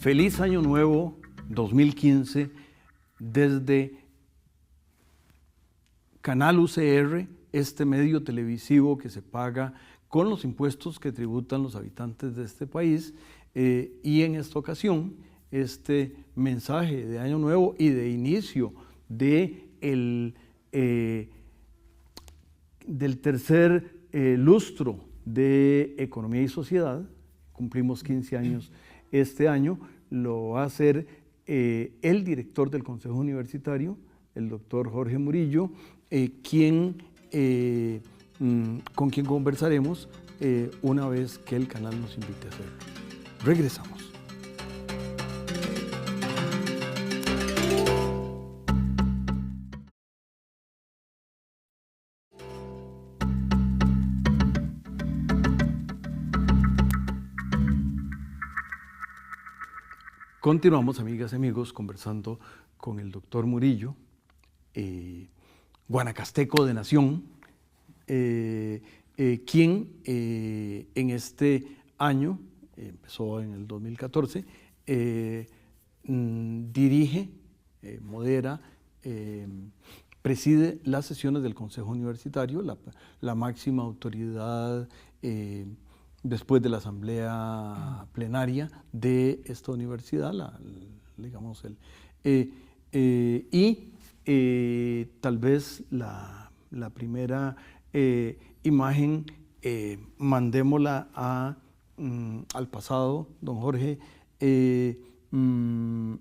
Feliz Año Nuevo 2015 desde Canal UCR, este medio televisivo que se paga con los impuestos que tributan los habitantes de este país, y en esta ocasión este mensaje de Año Nuevo y de inicio del tercer lustro de Economía y Sociedad. Cumplimos 15 años este año, lo va a hacer el director del Consejo Universitario, el doctor Jorge Murillo, con quien conversaremos una vez que el canal nos invite a hacerlo. Regresamos. Continuamos, amigas y amigos, conversando con el doctor Murillo, guanacasteco de nación, quien en este año, empezó en el 2014, dirige, modera, preside las sesiones del Consejo Universitario, la máxima autoridad después de la asamblea plenaria de esta universidad, tal vez la primera imagen, mandémosla al pasado, don Jorge, en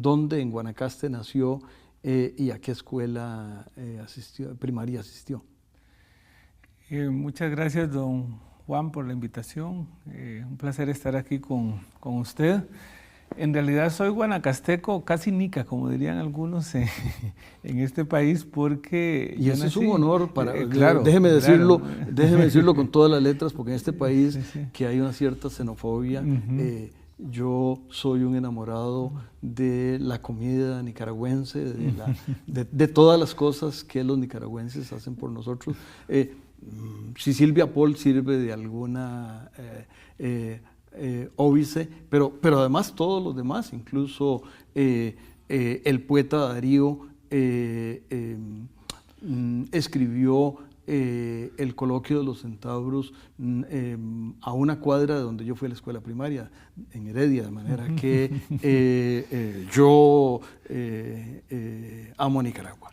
dónde en Guanacaste nació y a qué escuela primaria asistió. Muchas gracias, don Juan, por la invitación. Un placer estar aquí con usted. En realidad soy guanacasteco, casi nica, como dirían algunos en este país, porque... Y eso es un honor para... claro, déjeme decirlo con todas las letras, porque en este país que hay una cierta xenofobia, yo soy un enamorado de la comida nicaragüense, de todas las cosas que los nicaragüenses hacen por nosotros. Si Silvia Paul sirve de alguna óbice, pero además todos los demás, incluso el poeta Darío escribió el coloquio de los centauros a una cuadra de donde yo fui a la escuela primaria, en Heredia, de manera que yo amo Nicaragua.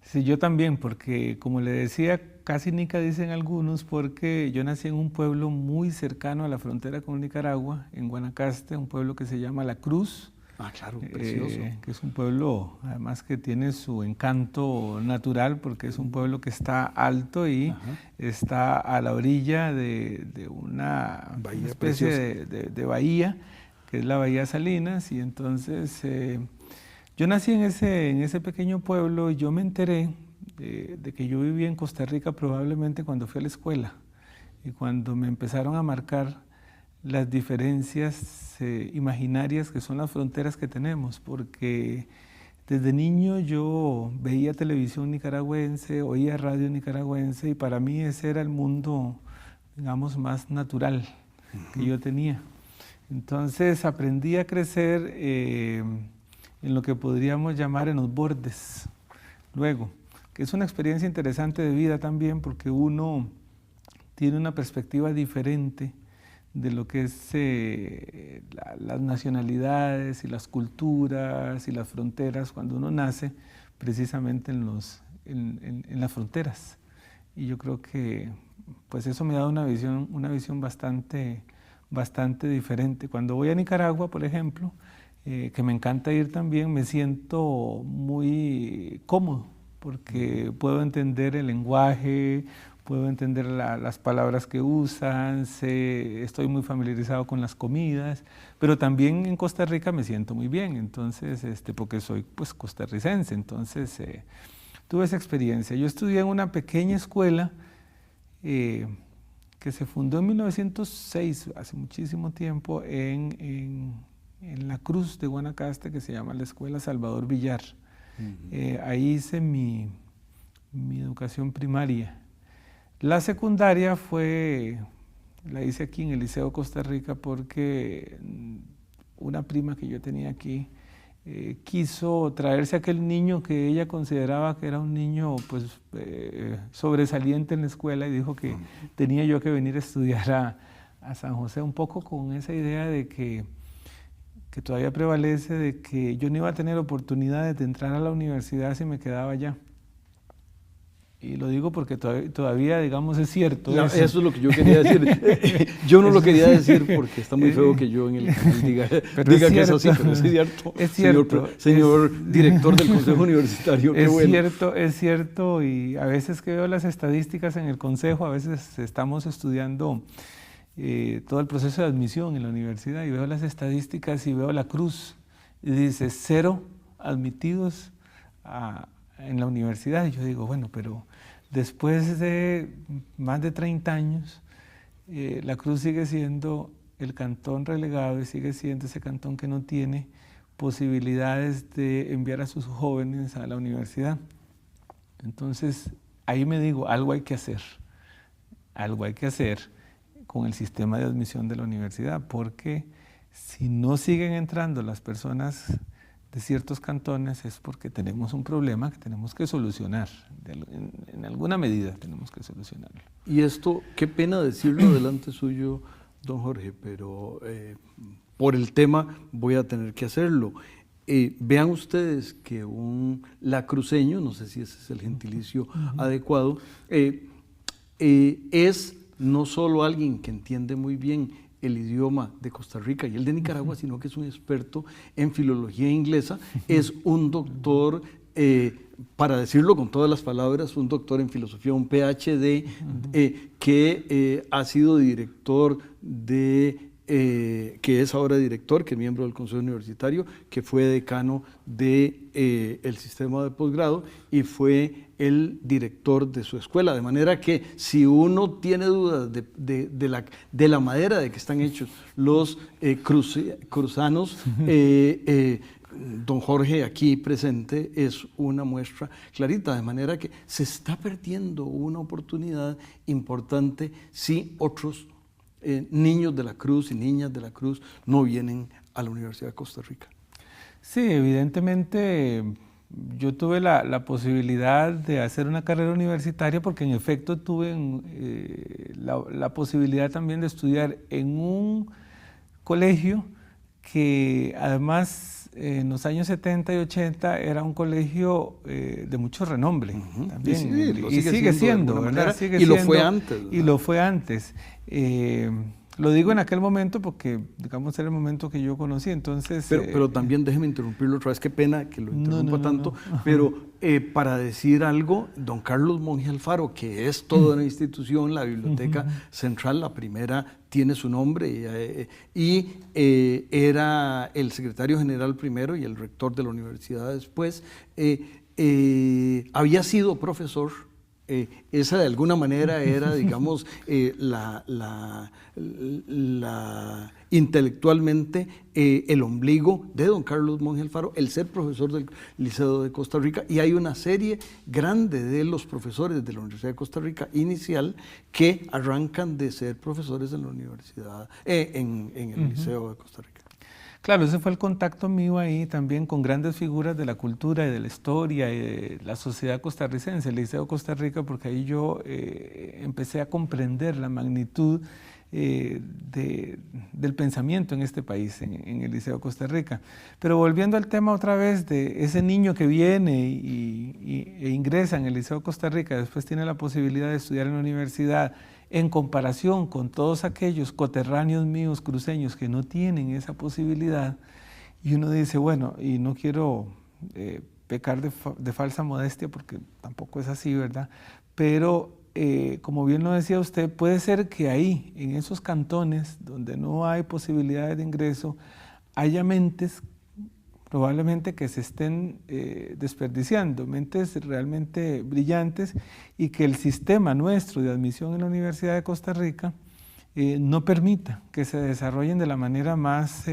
Sí, yo también, porque como le decía, casi nica dicen algunos, porque yo nací en un pueblo muy cercano a la frontera con Nicaragua, en Guanacaste, un pueblo que se llama La Cruz. Ah, claro, precioso. Que es un pueblo, además, que tiene su encanto natural, porque es un pueblo que está alto y está a la orilla de una especie de bahía, que es la Bahía Salinas, y entonces... yo nací en ese pequeño pueblo y yo me enteré de que yo vivía en Costa Rica probablemente cuando fui a la escuela y cuando me empezaron a marcar las diferencias imaginarias que son las fronteras que tenemos, porque desde niño yo veía televisión nicaragüense, oía radio nicaragüense y para mí ese era el mundo, digamos, más natural que yo tenía. Entonces aprendí a crecer en lo que podríamos llamar en los bordes, luego, que es una experiencia interesante de vida también, porque uno tiene una perspectiva diferente de lo que es las nacionalidades y las culturas y las fronteras cuando uno nace precisamente en las fronteras. Y yo creo que pues eso me ha dado una visión bastante diferente. Cuando voy a Nicaragua, por ejemplo, que me encanta ir también, me siento muy cómodo porque puedo entender el lenguaje, puedo entender las palabras que usan, estoy muy familiarizado con las comidas, pero también en Costa Rica me siento muy bien, entonces, porque soy pues costarricense, entonces tuve esa experiencia. Yo estudié en una pequeña escuela que se fundó en 1906, hace muchísimo tiempo, en La Cruz de Guanacaste, que se llama la Escuela Salvador Villar. Ahí hice mi educación primaria. La secundaria la hice aquí en el Liceo Costa Rica porque una prima que yo tenía aquí quiso traerse a aquel niño que ella consideraba que era un niño pues, sobresaliente en la escuela y dijo que tenía yo que venir a estudiar a San José, un poco con esa idea de que todavía prevalece, de que yo no iba a tener oportunidades de entrar a la universidad si me quedaba allá. Y lo digo porque todavía digamos, es cierto. No, eso es lo que yo quería decir. Yo no lo quería decir porque está muy feo que yo en el canal diga que es así, pero es cierto. Es cierto. Señor director del Consejo Universitario, qué bueno. Es cierto, y a veces que veo las estadísticas en el Consejo, a veces estamos estudiando todo el proceso de admisión en la universidad y veo las estadísticas y veo la cruz y dice 0 admitidos en la universidad. Y yo digo, bueno, pero después de más de 30 años, la Cruz sigue siendo el cantón relegado y sigue siendo ese cantón que no tiene posibilidades de enviar a sus jóvenes a la universidad. Entonces, ahí me digo, algo hay que hacer con el sistema de admisión de la universidad, porque si no siguen entrando las personas de ciertos cantones es porque tenemos un problema que tenemos que solucionar. En alguna medida tenemos que solucionarlo. Y esto, qué pena decirlo delante suyo, don Jorge, pero por el tema voy a tener que hacerlo. Vean ustedes que un lacruceño, no sé si ese es el gentilicio adecuado, es no solo alguien que entiende muy bien el idioma de Costa Rica y el de Nicaragua, sino que es un experto en filología inglesa, es un doctor, para decirlo con todas las palabras, un doctor en filosofía, un PhD, que ha sido director de, que es ahora director, que es miembro del Consejo Universitario, que fue decano del sistema de posgrado y fue el director de su escuela, de manera que si uno tiene dudas de la madera de que están hechos los cruzanos, don Jorge aquí presente es una muestra clarita, de manera que se está perdiendo una oportunidad importante si otros niños de la Cruz y niñas de la Cruz no vienen a la Universidad de Costa Rica. Sí, evidentemente yo tuve la posibilidad de hacer una carrera universitaria porque en efecto tuve la posibilidad también de estudiar en un colegio que además en los años 70 y 80 era un colegio de mucho renombre también. Sí, y sigue siendo, ¿verdad? Y lo fue antes. Y lo fue antes. Lo digo en aquel momento porque, digamos, era el momento que yo conocí, entonces... Pero también déjeme interrumpirlo otra vez, qué pena que lo interrumpa tanto, pero para decir algo, don Carlos Monge Alfaro, que es toda una institución, la Biblioteca Central, la primera tiene su nombre, y era el secretario general primero y el rector de la universidad después, había sido profesor. Esa de alguna manera era, digamos, intelectualmente el ombligo de don Carlos Monge Alfaro, el ser profesor del Liceo de Costa Rica, y hay una serie grande de los profesores de la Universidad de Costa Rica inicial que arrancan de ser profesores en la universidad, en el Liceo de Costa Rica. Claro, ese fue el contacto mío ahí también con grandes figuras de la cultura y de la historia y de la sociedad costarricense, el Liceo de Costa Rica, porque ahí yo empecé a comprender la magnitud del pensamiento en este país, en el Liceo de Costa Rica. Pero volviendo al tema otra vez de ese niño que viene e ingresa en el Liceo de Costa Rica, después tiene la posibilidad de estudiar en la universidad, en comparación con todos aquellos coterráneos míos cruceños que no tienen esa posibilidad, y uno dice, bueno, y no quiero pecar de falsa modestia porque tampoco es así, ¿verdad? Pero como bien lo decía usted, puede ser que ahí, en esos cantones donde no hay posibilidades de ingreso, haya mentes probablemente que se estén desperdiciando, mentes realmente brillantes, y que el sistema nuestro de admisión en la Universidad de Costa Rica no permita que se desarrollen de la manera más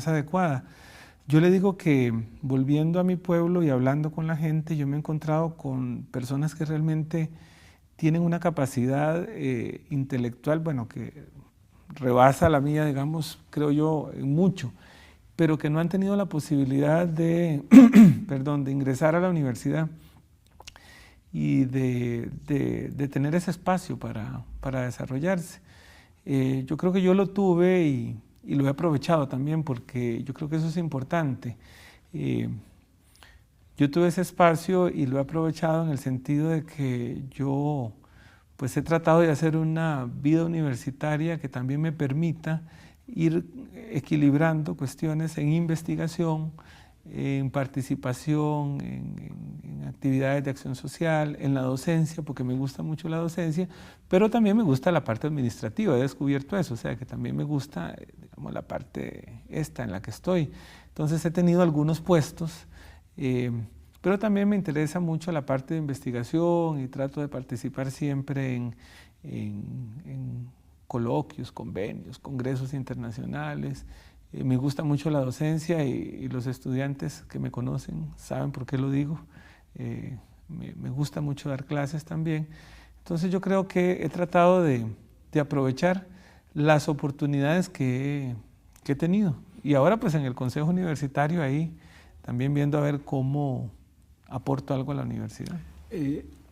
adecuada. Yo le digo que volviendo a mi pueblo y hablando con la gente, yo me he encontrado con personas que realmente tienen una capacidad intelectual, bueno, que rebasa la mía, digamos, creo yo, en mucho. pero que no han tenido la posibilidad de, perdón, de ingresar a la universidad y de tener ese espacio para desarrollarse. Yo creo que yo lo tuve y lo he aprovechado también, porque yo creo que eso es importante. Yo tuve ese espacio y lo he aprovechado en el sentido de que yo pues he tratado de hacer una vida universitaria que también me permita ir equilibrando cuestiones en investigación, en participación, en actividades de acción social, en la docencia, porque me gusta mucho la docencia, pero también me gusta la parte administrativa, he descubierto eso, o sea que también me gusta, digamos, la parte esta en la que estoy. Entonces he tenido algunos puestos, pero también me interesa mucho la parte de investigación y trato de participar siempre en coloquios, convenios, congresos internacionales. Me gusta mucho la docencia y los estudiantes que me conocen saben por qué lo digo. Me gusta mucho dar clases también. Entonces yo creo que he tratado de aprovechar las oportunidades que he tenido. Y ahora pues en el Consejo Universitario ahí también viendo a ver cómo aporto algo a la universidad.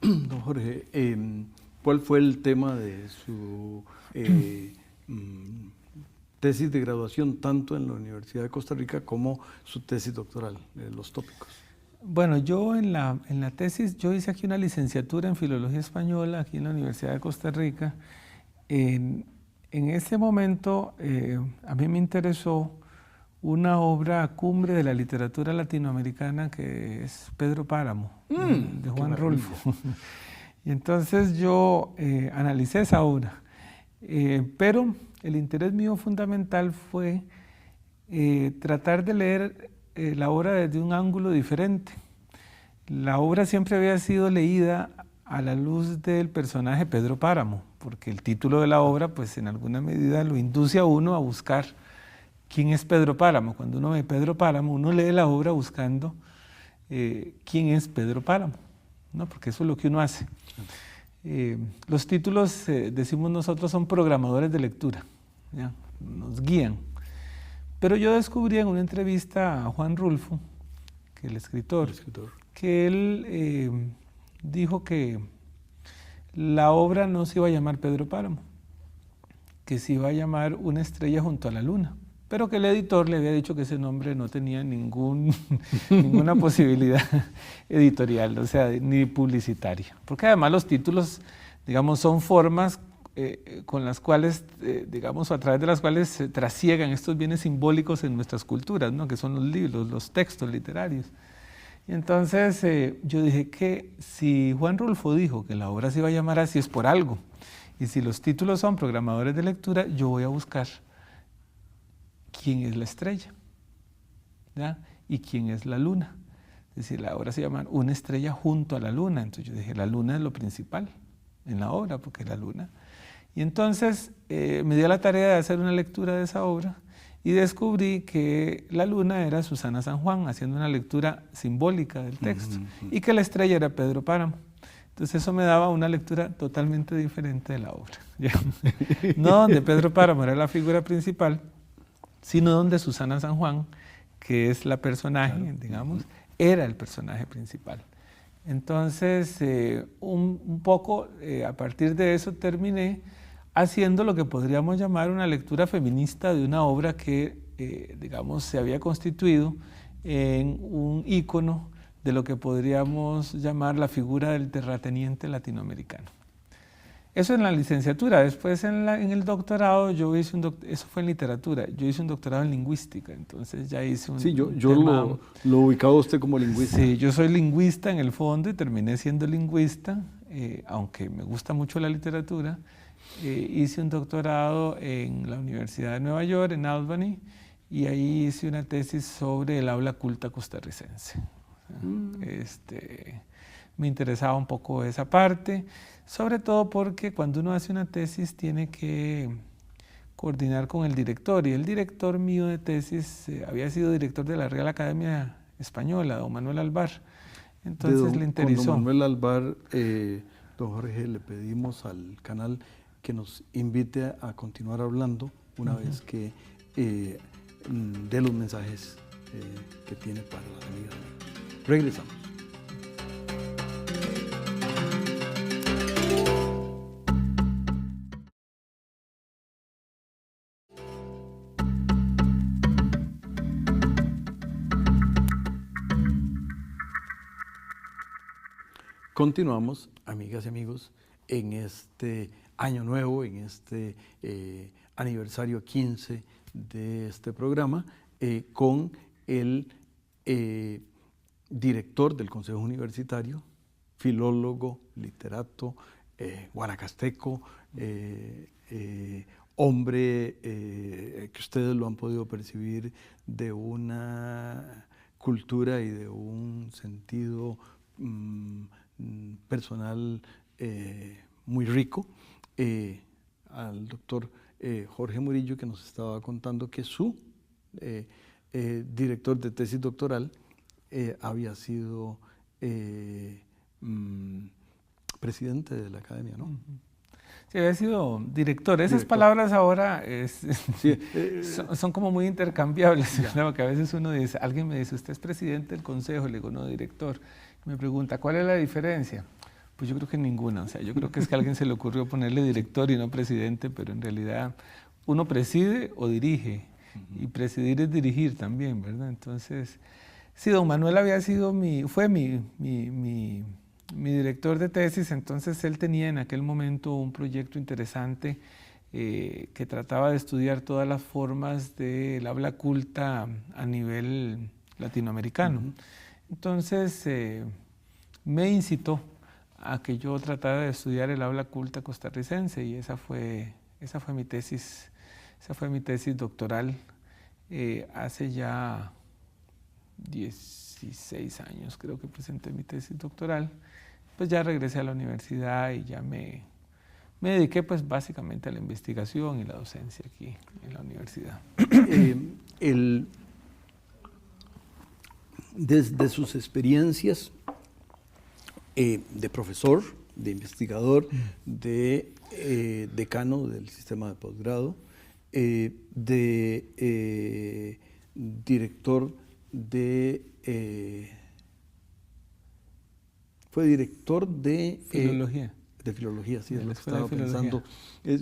Don Jorge, ¿cuál fue el tema de su tesis de graduación, tanto en la Universidad de Costa Rica como su tesis doctoral, los tópicos? Bueno, yo en la tesis, yo hice aquí una licenciatura en Filología Española, aquí en la Universidad de Costa Rica. En ese momento a mí me interesó una obra cumbre de la literatura latinoamericana que es Pedro Páramo, de Juan Rulfo. Y entonces yo analicé esa obra, pero el interés mío fundamental fue tratar de leer la obra desde un ángulo diferente. La obra siempre había sido leída a la luz del personaje Pedro Páramo, porque el título de la obra, pues en alguna medida lo induce a uno a buscar quién es Pedro Páramo. Cuando uno ve Pedro Páramo, uno lee la obra buscando quién es Pedro Páramo, ¿no? Porque eso es lo que uno hace. Los títulos, decimos nosotros, son programadores de lectura, ¿ya? Nos guían. Pero yo descubrí en una entrevista a Juan Rulfo, que el escritor, que él dijo que la obra no se iba a llamar Pedro Páramo, que se iba a llamar Una estrella junto a la luna, pero que el editor le había dicho que ese nombre no tenía ninguna posibilidad editorial, o sea, ni publicitaria. Porque además los títulos, digamos, son formas con las cuales, digamos, a través de las cuales se trasiegan estos bienes simbólicos en nuestras culturas, ¿no? Que son los libros, los textos literarios. Y entonces yo dije que si Juan Rulfo dijo que la obra se iba a llamar así es por algo. Y si los títulos son programadores de lectura, yo voy a buscar quién es la estrella, ¿ya? Y quién es la luna. Es decir, la obra se llama Una estrella junto a la luna. Entonces yo dije, la luna es lo principal en la obra, porque la luna. Y entonces me di a la tarea de hacer una lectura de esa obra y descubrí que la luna era Susana San Juan, haciendo una lectura simbólica del texto, y que la estrella era Pedro Páramo. Entonces eso me daba una lectura totalmente diferente de la obra. No donde Pedro Páramo era la figura principal, sino donde Susana San Juan, que es la personaje, digamos, era el personaje principal. Entonces, un poco a partir de eso terminé haciendo lo que podríamos llamar una lectura feminista de una obra que, digamos, se había constituido en un ícono de lo que podríamos llamar la figura del terrateniente latinoamericano. Eso en la licenciatura. Después en el doctorado yo hice eso fue en literatura, yo hice un doctorado en lingüística, entonces ya hice un... Sí, yo lo ubicaba usted como lingüista. Sí, yo soy lingüista en el fondo y terminé siendo lingüista, aunque me gusta mucho la literatura. Hice un doctorado en la Universidad de Nueva York, en Albany, y ahí hice una tesis sobre el habla culta costarricense. Me interesaba un poco esa parte, sobre todo porque cuando uno hace una tesis tiene que coordinar con el director, y el director mío de tesis había sido director de la Real Academia Española, don Manuel Alvar. Entonces le interesó. Con don Manuel Alvar, don Jorge, le pedimos al canal que nos invite a continuar hablando una vez que de los mensajes que tiene para las amigas. Regresamos. Continuamos, amigas y amigos, en este año nuevo, en este aniversario 15 de este programa, con el director del Consejo Universitario, filólogo, literato, guanacasteco, hombre que ustedes lo han podido percibir de una cultura y de un sentido personal muy rico, al doctor Jorge Murillo, que nos estaba contando que su director de tesis doctoral había sido presidente de la academia, ¿no? Sí, había sido director. Esas palabras ahora sí, son como muy intercambiables, ¿no? Porque a veces uno dice, alguien me dice, usted es presidente del consejo, le digo, no, director. Me pregunta, ¿cuál es la diferencia? Pues yo creo que ninguna. O sea, yo creo que es que a alguien se le ocurrió ponerle director y no presidente, pero en realidad uno preside o dirige, y presidir es dirigir también, ¿verdad? Entonces, sí, don Manuel había sido fue mi director de tesis. Entonces él tenía en aquel momento un proyecto interesante que trataba de estudiar todas las formas del habla culta a nivel latinoamericano. Entonces me incitó a que yo tratara de estudiar el habla culta costarricense, y esa fue mi tesis doctoral hace ya 16 años, creo que presenté mi tesis doctoral. Pues ya regresé a la universidad y ya me dediqué pues básicamente a la investigación y la docencia aquí en la universidad. Desde sus experiencias de profesor, de investigador, de decano del sistema de posgrado, de director de... fue director de... Filología. De filología, sí, es lo que estaba pensando.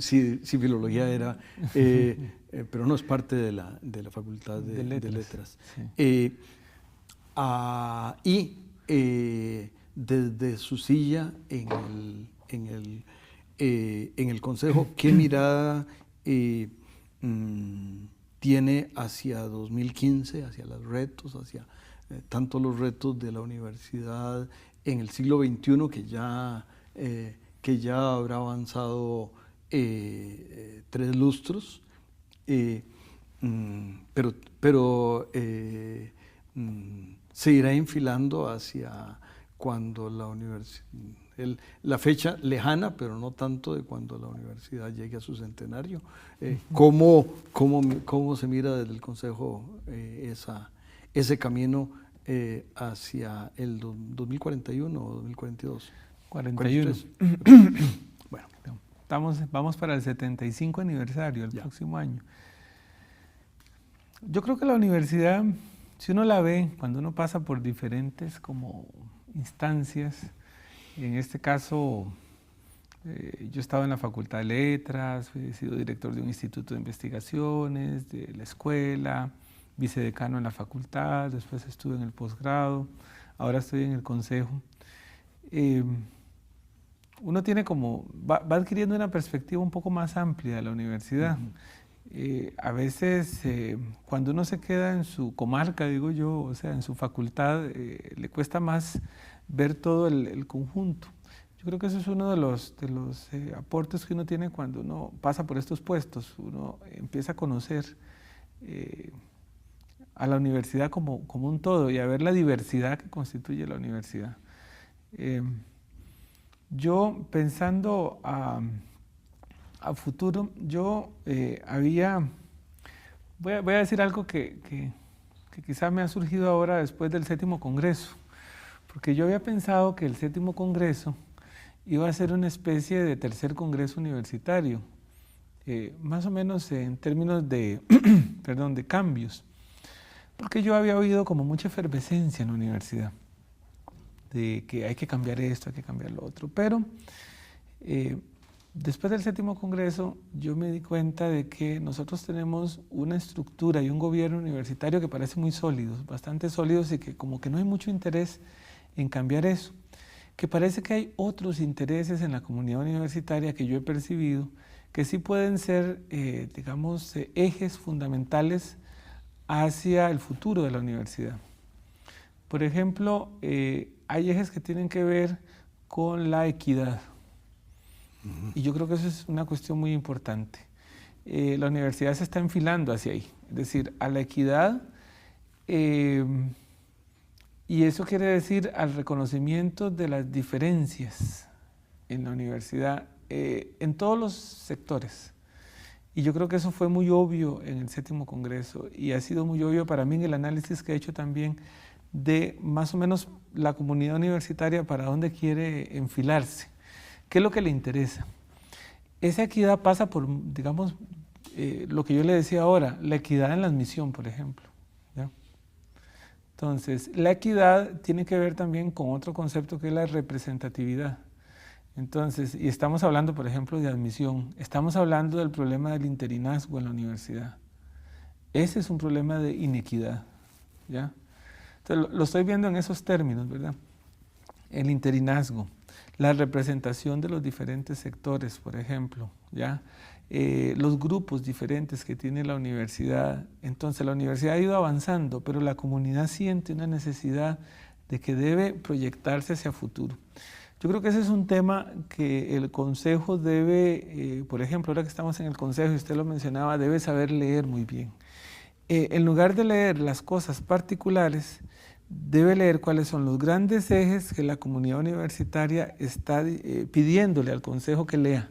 Sí, filología era... pero no es parte de la Facultad de Letras. Sí. Y desde su silla en el Consejo, ¿qué mirada tiene hacia 2015, hacia los retos, hacia tanto los retos de la universidad en el siglo XXI, que ya habrá avanzado 3 lustros, pero se irá enfilando hacia cuando la fecha lejana, pero no tanto, de cuando la universidad llegue a su centenario? ¿Cómo se mira desde el Consejo ese camino hacia el 2041 o 2042? 41. 43. Bueno, vamos para el 75 aniversario el próximo año. Yo creo que la universidad, si uno la ve, cuando uno pasa por diferentes como instancias, en este caso yo estaba en la Facultad de Letras, he sido director de un instituto de investigaciones, de la escuela, vicedecano en la facultad, después estuve en el posgrado, ahora estoy en el consejo. Uno tiene va adquiriendo una perspectiva un poco más amplia de la universidad. A veces cuando uno se queda en su comarca, digo yo, o sea, en su facultad, le cuesta más ver todo el conjunto. Yo creo que eso es uno de los aportes que uno tiene cuando uno pasa por estos puestos. Uno empieza a conocer a la universidad como un todo, y a ver la diversidad que constituye la universidad. Yo, pensando a futuro, yo voy a decir algo que quizá me ha surgido ahora después del 7º Congreso, porque yo había pensado que el 7º Congreso iba a ser una especie de tercer Congreso Universitario, más o menos en términos de, de cambios. porque yo había oído como mucha efervescencia en la universidad, de que hay que cambiar esto, hay que cambiar lo otro, pero después del 7º Congreso yo me di cuenta de que nosotros tenemos una estructura y un gobierno universitario que parece muy sólidos, bastante sólidos, y que como que no hay mucho interés en cambiar eso, que parece que hay otros intereses en la comunidad universitaria que yo he percibido que sí pueden ser, digamos, ejes fundamentales hacia el futuro de la universidad. Por ejemplo, hay ejes que tienen que ver con la equidad. Y yo creo que eso es una cuestión muy importante. La universidad se está enfilando hacia ahí, es decir, a la equidad, y eso quiere decir al reconocimiento de las diferencias en la universidad, en todos los sectores. Y yo creo que eso fue muy obvio en el 7º Congreso, y ha sido muy obvio para mí en el análisis que he hecho también de más o menos la comunidad universitaria para dónde quiere enfilarse. ¿Qué es lo que le interesa? Esa equidad pasa por, digamos, lo que yo le decía ahora, la equidad en la admisión, por ejemplo, ¿ya? Entonces, la equidad tiene que ver también con otro concepto que es la representatividad. Entonces, y estamos hablando, por ejemplo, de admisión, estamos hablando del problema del interinazgo en la universidad. Ese es un problema de inequidad, ¿ya? Entonces, lo estoy viendo en esos términos, ¿verdad? El interinazgo, la representación de los diferentes sectores, por ejemplo, ¿ya? Los grupos diferentes que tiene la universidad. Entonces la universidad ha ido avanzando, pero la comunidad siente una necesidad de que debe proyectarse hacia futuro. Yo creo que ese es un tema que el Consejo debe, por ejemplo, ahora que estamos en el Consejo y usted lo mencionaba, debe saber leer muy bien. En lugar de leer las cosas particulares, debe leer cuáles son los grandes ejes que la comunidad universitaria está pidiéndole al Consejo que lea.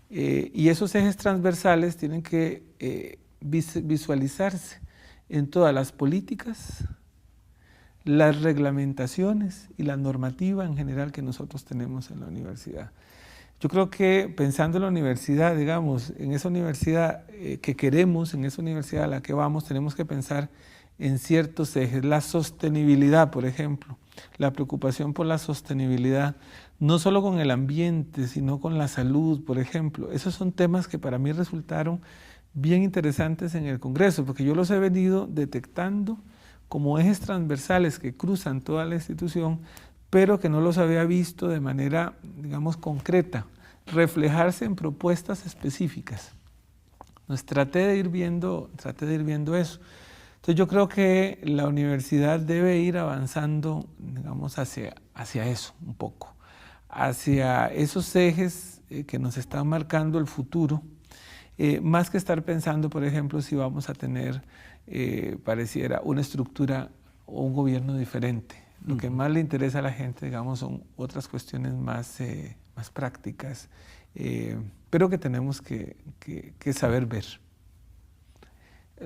Y esos ejes transversales tienen que visualizarse en todas las políticas, las reglamentaciones y la normativa en general que nosotros tenemos en la universidad. Yo creo que pensando en la universidad, digamos, en esa universidad que queremos, en esa universidad a la que vamos, tenemos que pensar en ciertos ejes. La sostenibilidad, por ejemplo, la preocupación por la sostenibilidad, no solo con el ambiente, sino con la salud, por ejemplo. Esos son temas que para mí resultaron bien interesantes en el Congreso, porque yo los he venido detectando como ejes transversales que cruzan toda la institución, pero que no los había visto de manera, digamos, concreta, reflejarse en propuestas específicas. Entonces traté de ir viendo eso. Entonces yo creo que la universidad debe ir avanzando, digamos, hacia eso un poco, hacia esos ejes que nos están marcando el futuro, más que estar pensando, por ejemplo, si vamos a tener, pareciera, una estructura o un gobierno diferente. Lo que más le interesa a la gente, digamos, son otras cuestiones más prácticas, pero que tenemos que saber ver.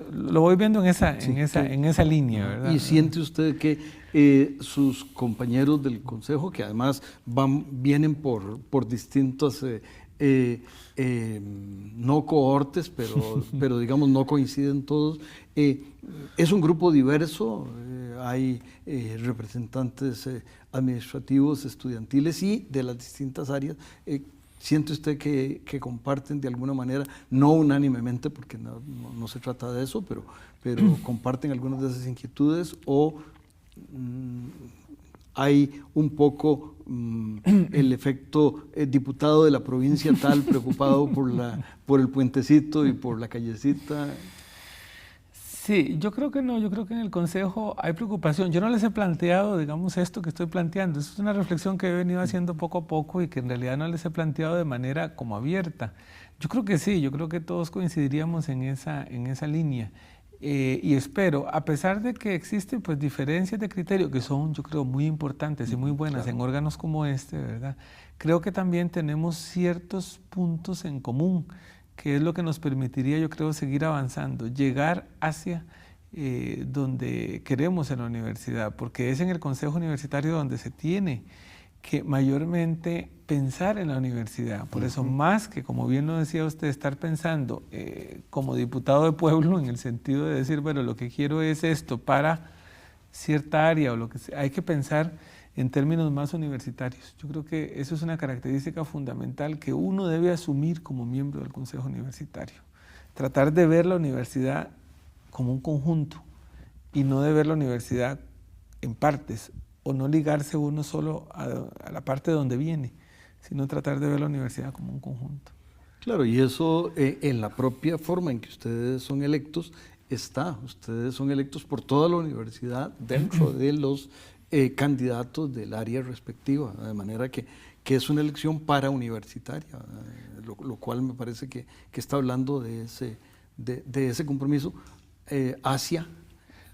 Lo voy viendo en esa línea, ¿verdad? ¿Y siente usted que sus compañeros del Consejo, que además vienen por distintos, no cohortes, pero digamos no coinciden todos, es un grupo diverso, hay representantes administrativos, estudiantiles y de las distintas áreas? ¿Siente usted que comparten de alguna manera, no unánimemente, porque no se trata de eso, pero comparten algunas de esas inquietudes, o hay un poco el efecto diputado de la provincia tal preocupado por el puentecito y por la callecita? Sí, yo creo que no, yo creo que en el Consejo hay preocupación. Yo no les he planteado, digamos, esto que estoy planteando. Eso es una reflexión que he venido haciendo poco a poco y que en realidad no les he planteado de manera como abierta. Yo creo que sí, yo creo que todos coincidiríamos en esa línea. Y espero, a pesar de que existen pues diferencias de criterio que son, yo creo, muy importantes y muy buenas en órganos como este, ¿verdad? Creo que también tenemos ciertos puntos en común, que es lo que nos permitiría, yo creo, seguir avanzando, llegar hacia donde queremos en la universidad, porque es en el Consejo Universitario donde se tiene que mayormente pensar en la universidad. Por eso, más que, como bien lo decía usted, estar pensando como diputado de pueblo, en el sentido de decir, bueno, lo que quiero es esto para cierta área o lo que sea, hay que pensar en términos más universitarios. Yo creo que eso es una característica fundamental que uno debe asumir como miembro del Consejo Universitario. Tratar de ver la universidad como un conjunto y no de ver la universidad en partes, o no ligarse uno solo a la parte de donde viene, sino tratar de ver la universidad como un conjunto. Claro, y eso en la propia forma en que ustedes son electos está. Ustedes son electos por toda la universidad dentro de los candidatos del área respectiva, de manera que es una elección para universitaria, lo cual me parece que está hablando de ese compromiso hacia...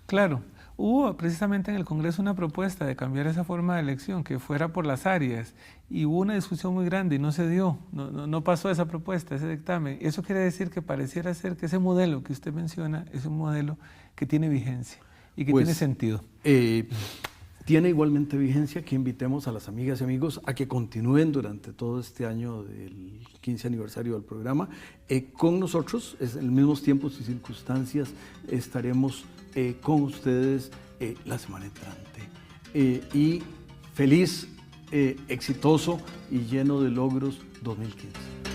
Claro, hubo precisamente en el Congreso una propuesta de cambiar esa forma de elección, que fuera por las áreas, y hubo una discusión muy grande y no se dio, no pasó esa propuesta, ese dictamen. Eso quiere decir que pareciera ser que ese modelo que usted menciona es un modelo que tiene vigencia y que tiene sentido. Tiene igualmente vigencia que invitemos a las amigas y amigos a que continúen durante todo este año del 15 aniversario del programa con nosotros. En los mismos tiempos y circunstancias estaremos con ustedes la semana entrante. Y feliz, exitoso y lleno de logros 2015.